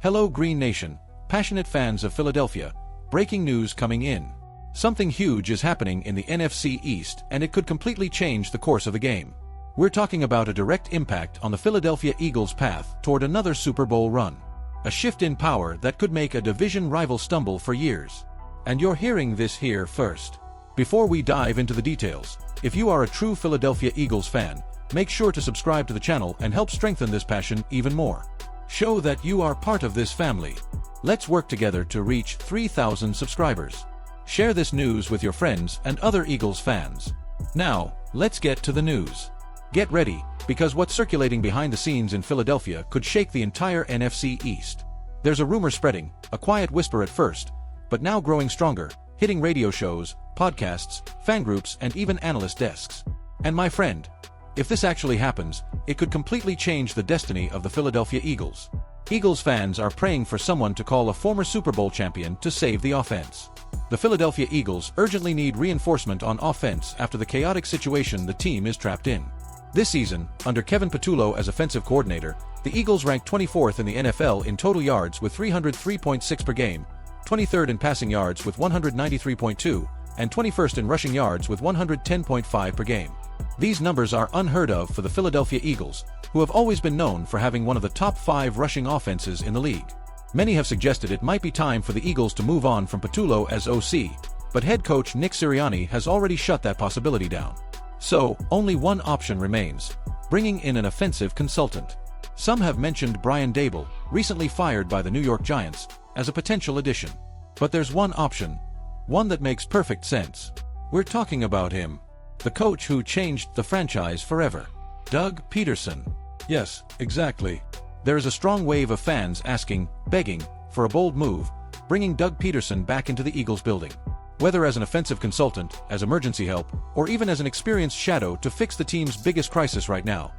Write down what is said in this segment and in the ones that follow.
Hello Green Nation, passionate fans of Philadelphia, breaking news coming in. Something huge is happening in the NFC East and it could completely change the course of the game. We're talking about a direct impact on the Philadelphia Eagles' path toward another Super Bowl run. A shift in power that could make a division rival stumble for years. And you're hearing this here first. Before we dive into the details, if you are a true Philadelphia Eagles fan, make sure to subscribe to the channel and help strengthen this passion even more. Show that you are part of this family. Let's work together to reach 3,000 subscribers. Share this news with your friends and other Eagles fans. Now, let's get to the news. Get ready, because what's circulating behind the scenes in Philadelphia could shake the entire NFC East. There's a rumor spreading, a quiet whisper at first, but now growing stronger, hitting radio shows, podcasts, fan groups, and even analyst desks. And my friend, if this actually happens, it could completely change the destiny of the Philadelphia Eagles. Eagles fans are praying for someone to call a former Super Bowl champion to save the offense. The Philadelphia Eagles urgently need reinforcement on offense after the chaotic situation the team is trapped in. This season, under Kevin Patullo as offensive coordinator, the Eagles ranked 24th in the NFL in total yards with 303.6 per game, 23rd in passing yards with 193.2, and 21st in rushing yards with 110.5 per game. These numbers are unheard of for the Philadelphia Eagles, who have always been known for having one of the top 5 rushing offenses in the league. Many have suggested it might be time for the Eagles to move on from Patullo as OC, but head coach Nick Sirianni has already shut that possibility down. So, only one option remains: bringing in an offensive consultant. Some have mentioned Brian Daboll, recently fired by the New York Giants, as a potential addition. But there's one option, one that makes perfect sense. We're talking about him. The coach who changed the franchise forever. Doug Peterson. Yes, exactly. There is a strong wave of fans asking, begging, for a bold move, bringing Doug Peterson back into the Eagles building. Whether as an offensive consultant, as emergency help, or even as an experienced shadow to fix the team's biggest crisis right now.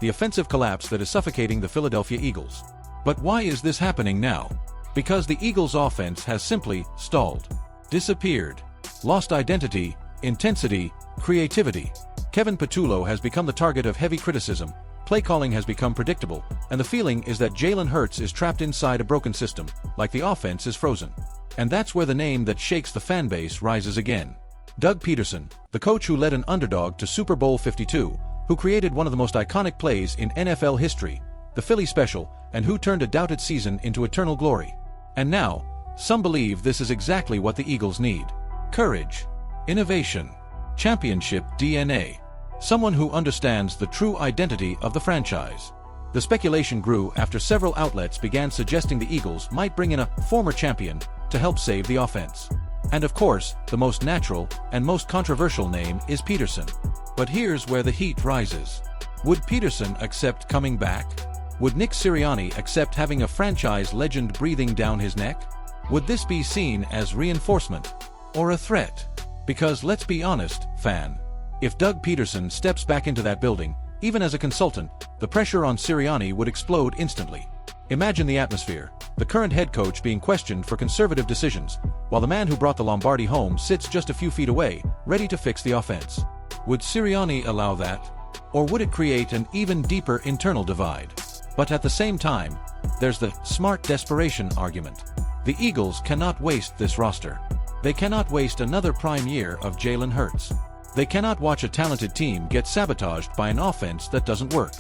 The offensive collapse that is suffocating the Philadelphia Eagles. But why is this happening now? Because the Eagles' offense has simply stalled. Disappeared. Lost identity, intensity, creativity. Kevin Patullo has become the target of heavy criticism, play calling has become predictable, and the feeling is that Jalen Hurts is trapped inside a broken system, like the offense is frozen. And that's where the name that shakes the fan base rises again. Doug Peterson, the coach who led an underdog to Super Bowl 52, who created one of the most iconic plays in NFL history, the Philly Special, and who turned a doubted season into eternal glory. And now, some believe this is exactly what the Eagles need. Courage, innovation, championship DNA. Someone who understands the true identity of the franchise. The speculation grew after several outlets began suggesting the Eagles might bring in a former champion to help save the offense. And of course, the most natural and most controversial name is Pederson. But here's where the heat rises. Would Pederson accept coming back? Would Nick Sirianni accept having a franchise legend breathing down his neck? Would this be seen as reinforcement or a threat? Because let's be honest, fan. If Doug Peterson steps back into that building, even as a consultant, the pressure on Sirianni would explode instantly. Imagine the atmosphere, the current head coach being questioned for conservative decisions, while the man who brought the Lombardi home sits just a few feet away, ready to fix the offense. Would Sirianni allow that? Or would it create an even deeper internal divide? But at the same time, there's the smart desperation argument. The Eagles cannot waste this roster. They cannot waste another prime year of Jalen Hurts. They cannot watch a talented team get sabotaged by an offense that doesn't work.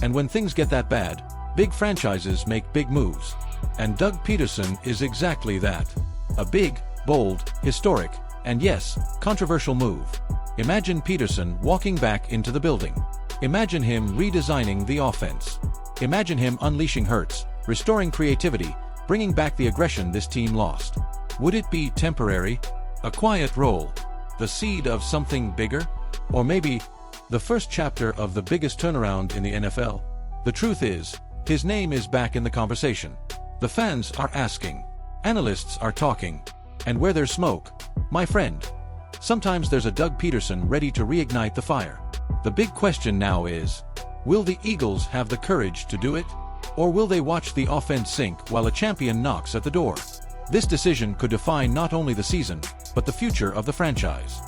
And when things get that bad, big franchises make big moves. And Doug Peterson is exactly that. A big, bold, historic, and yes, controversial move. Imagine Pederson walking back into the building. Imagine him redesigning the offense. Imagine him unleashing Hurts, restoring creativity, bringing back the aggression this team lost. Would it be temporary? A quiet role? The seed of something bigger? Or maybe the first chapter of the biggest turnaround in the NFL? The truth is, his name is back in the conversation. The fans are asking. Analysts are talking. And where there's smoke, my friend, sometimes there's a Doug Peterson ready to reignite the fire. The big question now is, will the Eagles have the courage to do it? Or will they watch the offense sink while a champion knocks at the door? This decision could define not only the season, but the future of the franchise.